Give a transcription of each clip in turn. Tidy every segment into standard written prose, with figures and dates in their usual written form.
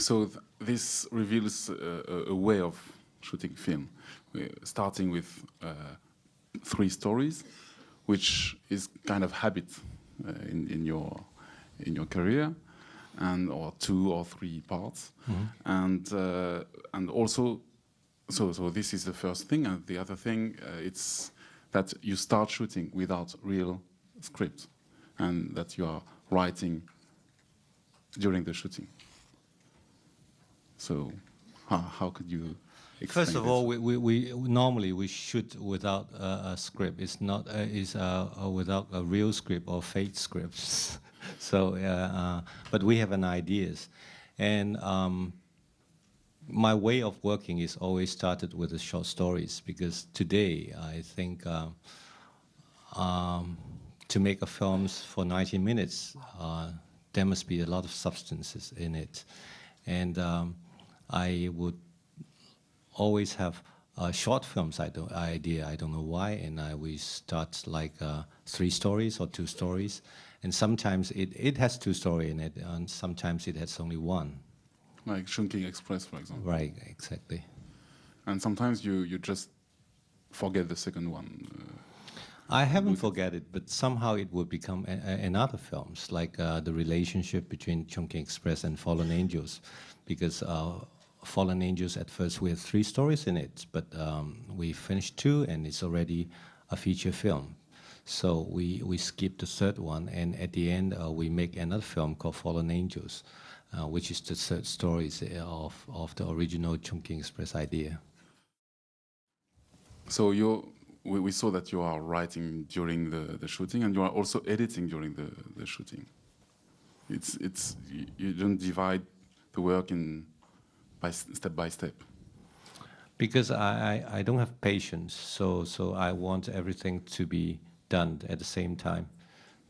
So this reveals a way of shooting film, starting with 3 stories, which is kind of habit in your career, and or 2 or 3 parts, and also, so this is the first thing, and the other thing it's that you start shooting without real script, and that you are writing during the shooting. So, how could you explain First of this? all, we normally we shoot without a script. It's not without a real script or fake scripts. So, but we have an ideas, and my way of working is always started with the short stories, because today I think to make a films for 90 minutes, there must be a lot of substances in it, and I would always have short films idea. I don't know why, and we start like 3 stories or 2 stories, and sometimes it has 2 stories in it, and sometimes it has only 1. Like Chungking Express, for example. Right, exactly. And sometimes you just forget the second one. I haven't forget it, but somehow it would become in other films, like the relationship between Chungking Express and Fallen Angels, because Fallen Angels, at first we had 3 stories in it, but we finished 2 and it's already a feature film. So we skipped the 3rd one, and at the end we make another film called Fallen Angels, which is the 3rd story of the original Chungking Express idea. So we saw that you are writing during the shooting, and you are also editing during the shooting. You don't divide the work step by step. Because I don't have patience, so I want everything to be done at the same time,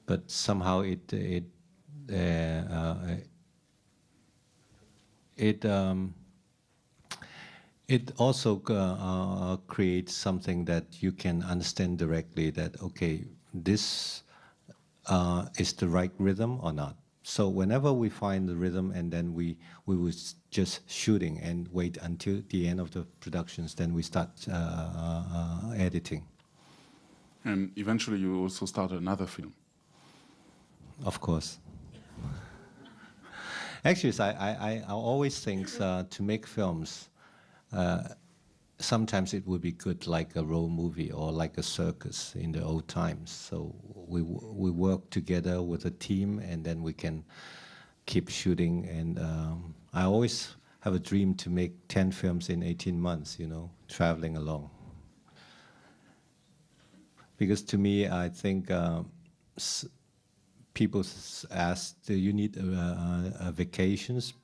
but somehow it also creates something that you can understand directly, that okay, this is the right rhythm or not. So whenever we find the rhythm, and then we was just shooting and wait until the end of the productions, then we start editing. And eventually you also start another film. Of course. Actually, I always think to make films, sometimes it would be good like a road movie or like a circus in the old times. So we work together with a team, and then we can keep shooting. And I always have a dream to make 10 films in 18 months, traveling along. Because to me, I think people ask, do you need vacations?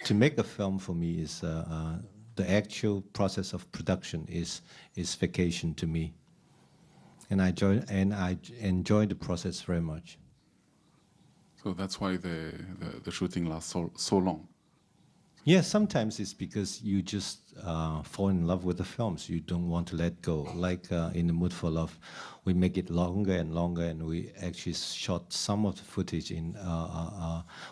To make a film for me is the actual process of production is vacation to me, and I enjoy the process very much. So that's why the shooting lasts so long. Yes, sometimes it's because you just fall in love with the films. You don't want to let go. Like in The Mood for Love, we make it longer and longer, and we actually shot some of the footage in.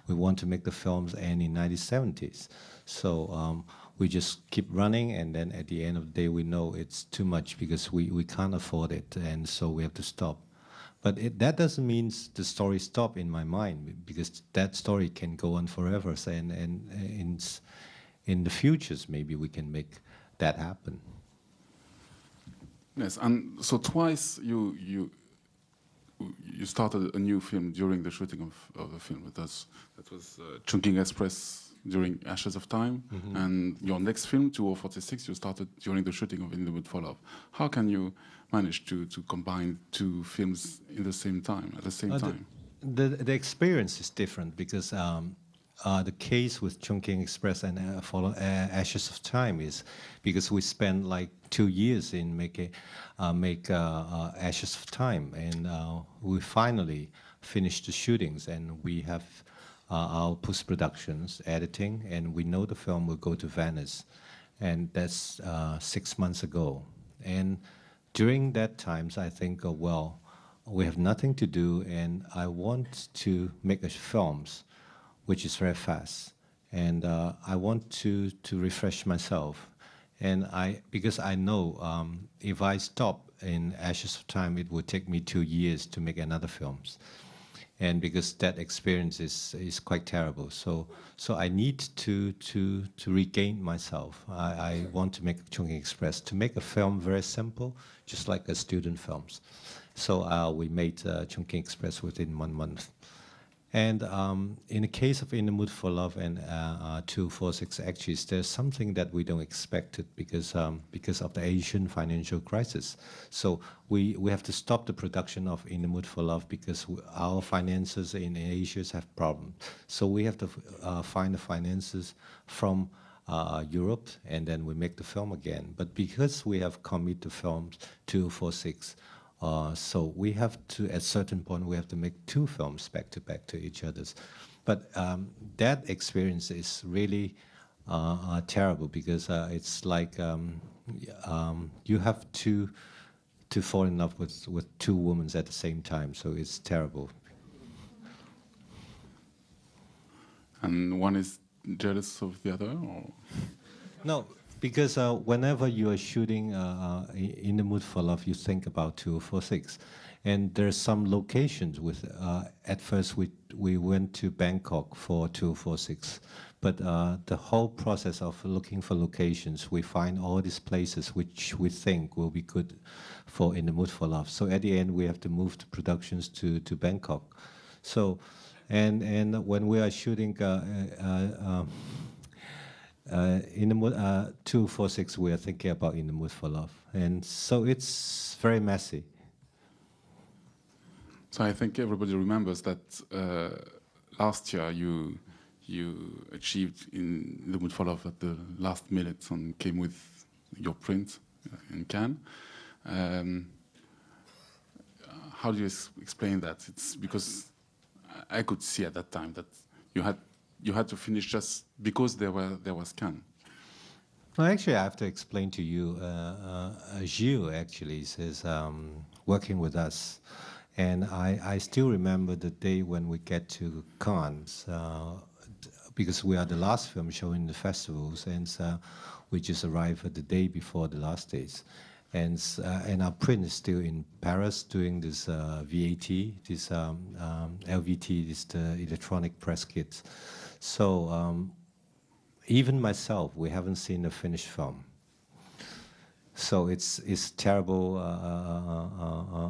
We want to make the films end in 1970s, so we just keep running, and then at the end of the day, we know it's too much because we can't afford it, and so we have to stop. But that doesn't mean the story stop in my mind, because that story can go on forever. And in the futures, maybe we can make that happen. Yes, and so twice you started a new film during the shooting of the film. That was Chungking Express during Ashes of Time, and your next film, 2046, you started during the shooting of In the Mood for Love. How can you manage to combine 2 films at the same time? The experience is different, because the case with Chungking Express and Ashes of Time is because we spent like 2 years in make Ashes of Time, and we finally finished the shootings, and we have our post-productions, editing, and we know the film will go to Venice, and that's 6 months ago. And during that times, I think, well, we have nothing to do, and I want to make films which is very fast. and I want to refresh myself. And because I know if I stop in Ashes of Time, it would take me 2 years to make another films. And because that experience is quite terrible, so I need to regain myself. I want to make Chungking Express, to make a film very simple, just like a student films. So we made Chungking Express within 1 month. And in the case of In the Mood for Love and 246 actually, there's something that we don't expect it because of the Asian financial crisis. So we have to stop the production of In the Mood for Love because our finances in Asia have problems. So we have to find the finances from Europe, and then we make the film again. But because we have committed the films 246, so we have to, at a certain point, we have to make 2 films back to each other's. But that experience is really terrible because it's like you have to fall in love with 2 women at the same time. So it's terrible. And one is jealous of the other, or? No, because whenever you are shooting In the Mood for Love, you think about 246. And there's some locations with, at first we went to Bangkok for 246. But the whole process of looking for locations, we find all these places which we think will be good for In the Mood for Love. So at the end, we have to move the productions to Bangkok. So, and when we are shooting In the Mood 246, we are thinking about In the Mood for Love, and so it's very messy. So I think everybody remembers that last year you achieved In the Mood for Love at the last minute and came with your print in Cannes. How do you explain that? It's because I could see at that time that you had to finish just because there was Cannes. Well, actually, I have to explain to you. Gilles actually is working with us, and I still remember the day when we get to Cannes, because we are the last film showing the festivals, and we just arrived at the day before the last days. And our print is still in Paris doing this VAT, this LVT, this the electronic press kits. So even myself, we haven't seen a finished film. So it's terrible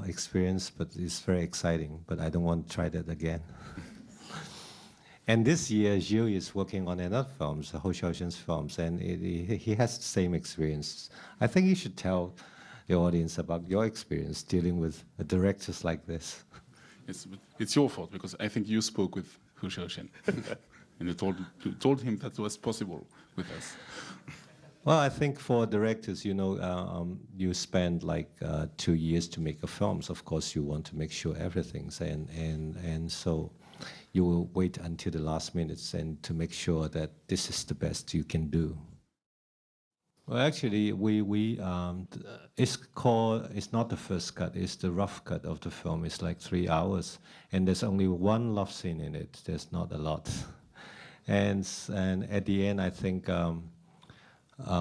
experience, but it's very exciting. But I don't want to try that again. And this year, Gilles is working on another film, Ho Xiaoxian's films, and he has the same experience. I think you should tell the audience about your experience dealing with directors like this. It's your fault, because I think you spoke with Ho Xiaoxian, and you told him that was possible with us. Well, I think for directors, you know, you spend like 2 years to make a film. So of course, you want to make sure everything's, and so you will wait until the last minutes and to make sure that this is the best you can do. Well, actually, it's not the first cut, it's the rough cut of the film. It's like 3 hours, and there's only 1 love scene in it. There's not a lot. And at the end, I think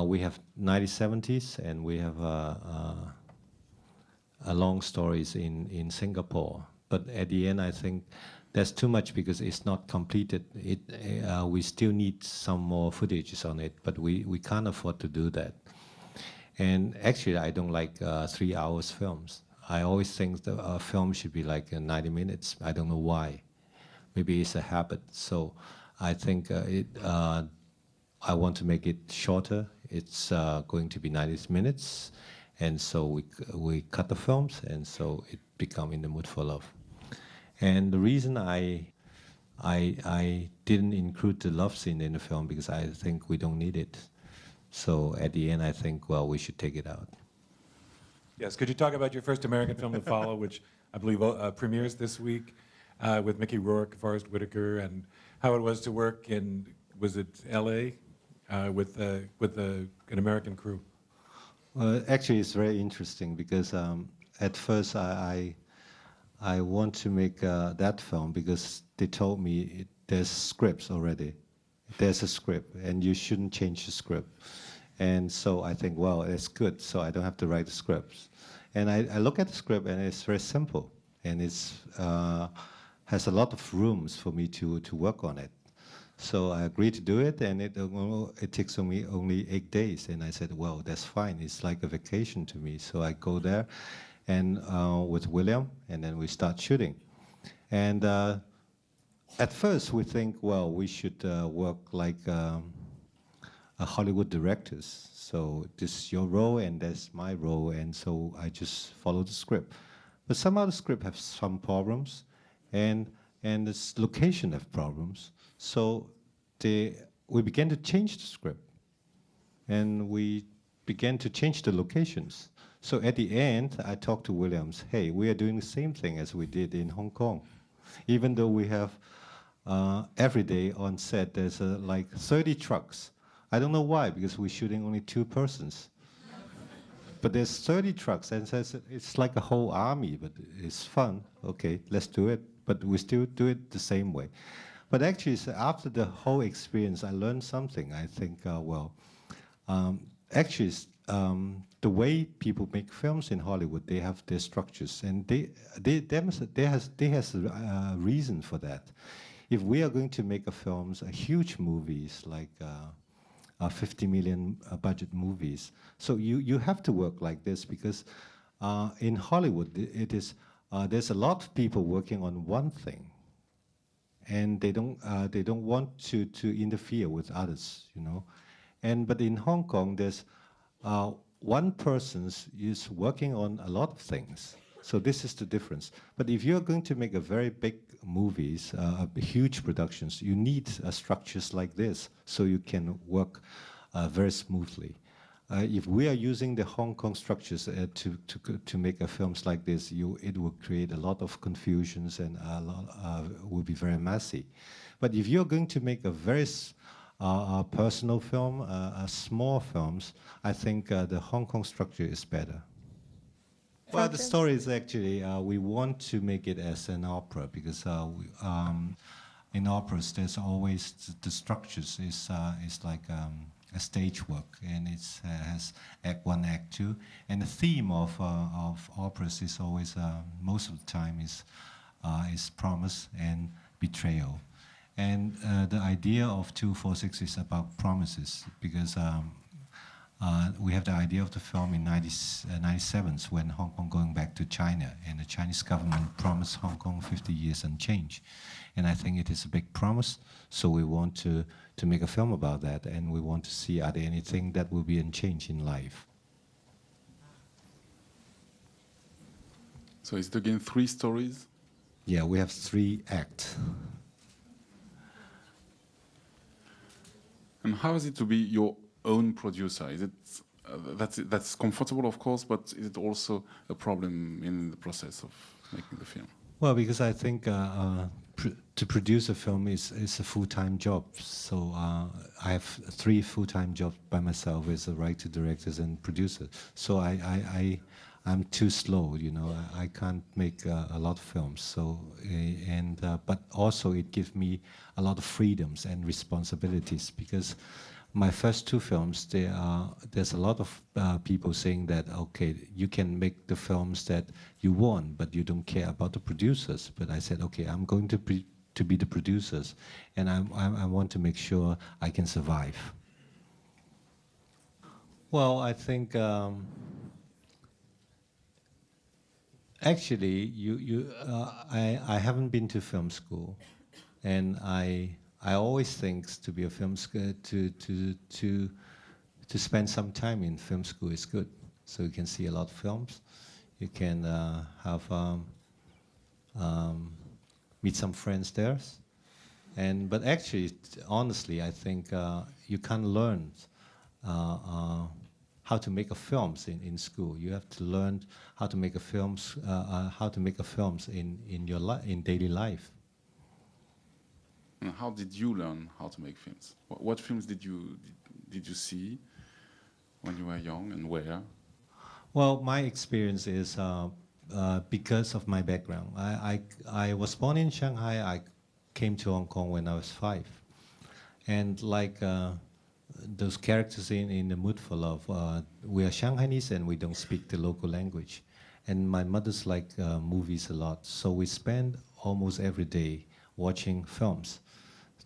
we have 1970s, and we have a long stories in Singapore. But at the end, I think there's too much because it's not completed. We still need some more footages on it, but we can't afford to do that. And actually, I don't like 3 hours films. I always think that a film should be like 90 minutes. I don't know why. Maybe it's a habit. So I think I want to make it shorter. It's going to be 90 minutes, and so we cut the films, and so it become In the Mood for Love. And the reason I didn't include the love scene in the film because I think we don't need it. So at the end, I think, well, we should take it out. Yes, could you talk about your first American film to follow, which I believe premieres this week, with Mickey Rourke, Forrest Whitaker, and how it was to work in, was it L.A., with an American crew? Actually, it's very interesting because at first I want to make that film because they told me there's scripts already, there's a script, and you shouldn't change the script. And so I think, well, it's good, so I don't have to write the scripts. And I look at the script, and it's very simple, and it's has a lot of rooms for me to work on it. So I agreed to do it, and it takes me only 8 days. And I said, well, that's fine. It's like a vacation to me. So I go there, and with William, and then we start shooting. And at first, we think, well, we should work like Hollywood directors. So this is your role, and that's my role, and so I just follow the script. But somehow the script has some problems, and this location have problems. So we began to change the script, and we began to change the locations. So at the end, I talked to Williams, hey, we are doing the same thing as we did in Hong Kong. Even though we have every day on set, there's like 30 trucks. I don't know why, because we're shooting only 2 persons. But there's 30 trucks, and it's like a whole army, but it's fun. Okay, let's do it. But we still do it the same way. But actually, so after the whole experience, I learned something. I think, actually, the way people make films in Hollywood, they have their structures, and there has a reason for that. If we are going to make a huge movies like 50 million budget movies, so you have to work like this, because in Hollywood there's a lot of people working on one thing, and they don't want to interfere with others, you know. But in Hong Kong, there's one person is working on a lot of things. So this is the difference. But if you're going to make a very big movies, huge productions, you need structures like this so you can work very smoothly. If we are using the Hong Kong structures to make films like this, it will create a lot of confusions, and will be very messy. But if you're going to make a very personal film, small films, I think the Hong Kong structure is better. Well, the story is actually, we want to make it as an opera, because in operas there's always the structures is like a stage work, and it has Act 1, Act 2, and the theme of operas is always most of the time is promise and betrayal. And the idea of 246 is about promises, because we have the idea of the film in 97 when Hong Kong going back to China, and the Chinese government promised Hong Kong 50 years unchanged. And I think it is a big promise, so we want to make a film about that, and we want to see are there anything that will be unchanged in life. So is it again 3 stories? Yeah, we have 3 acts. And how is it to be your own producer? Is it that's comfortable, of course, but is it also a problem in the process of making the film? Well, because I think to produce a film is a full-time job. So I have 3 full-time jobs by myself as a writer, directors, and producer. So I'm too slow, you know. I can't make a lot of films. So but also it gives me a lot of freedoms and responsibilities, because my first 2 films, there's a lot of people saying that, okay, you can make the films that you want, but you don't care about the producers. But I said, okay, I'm going to be the producers, and I want to make sure I can survive. Well, I think actually, I haven't been to film school, and I always think to be a film school, to spend some time in film school is good. So you can see a lot of films, you can meet some friends there, but actually, honestly, I think you can't learn how to make a films in school. You have to learn how to make a films in daily life. And how did you learn how to make films? What films did you see when you were young, and where? Well, my experience is because of my background. I was born in Shanghai. I came to Hong Kong when I was 5, And like those characters in The Mood for Love, we are Shanghainese and we don't speak the local language. And my mother's like movies a lot, so we spend almost every day watching films,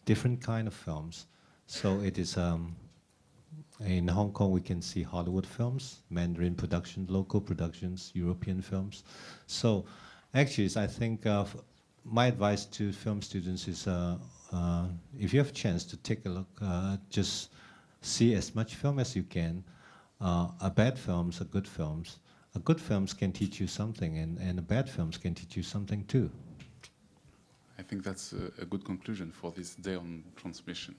different kind of films. So it is, in Hong Kong we can see Hollywood films, Mandarin production, local productions, European films. So actually I think my advice to film students is if you have a chance to take a look, just see as much film as you can. Bad films are good films. Good films can teach you something, and bad films can teach you something too. I think that's a good conclusion for this day on transmission.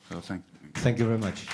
Thank you. Thank you very much.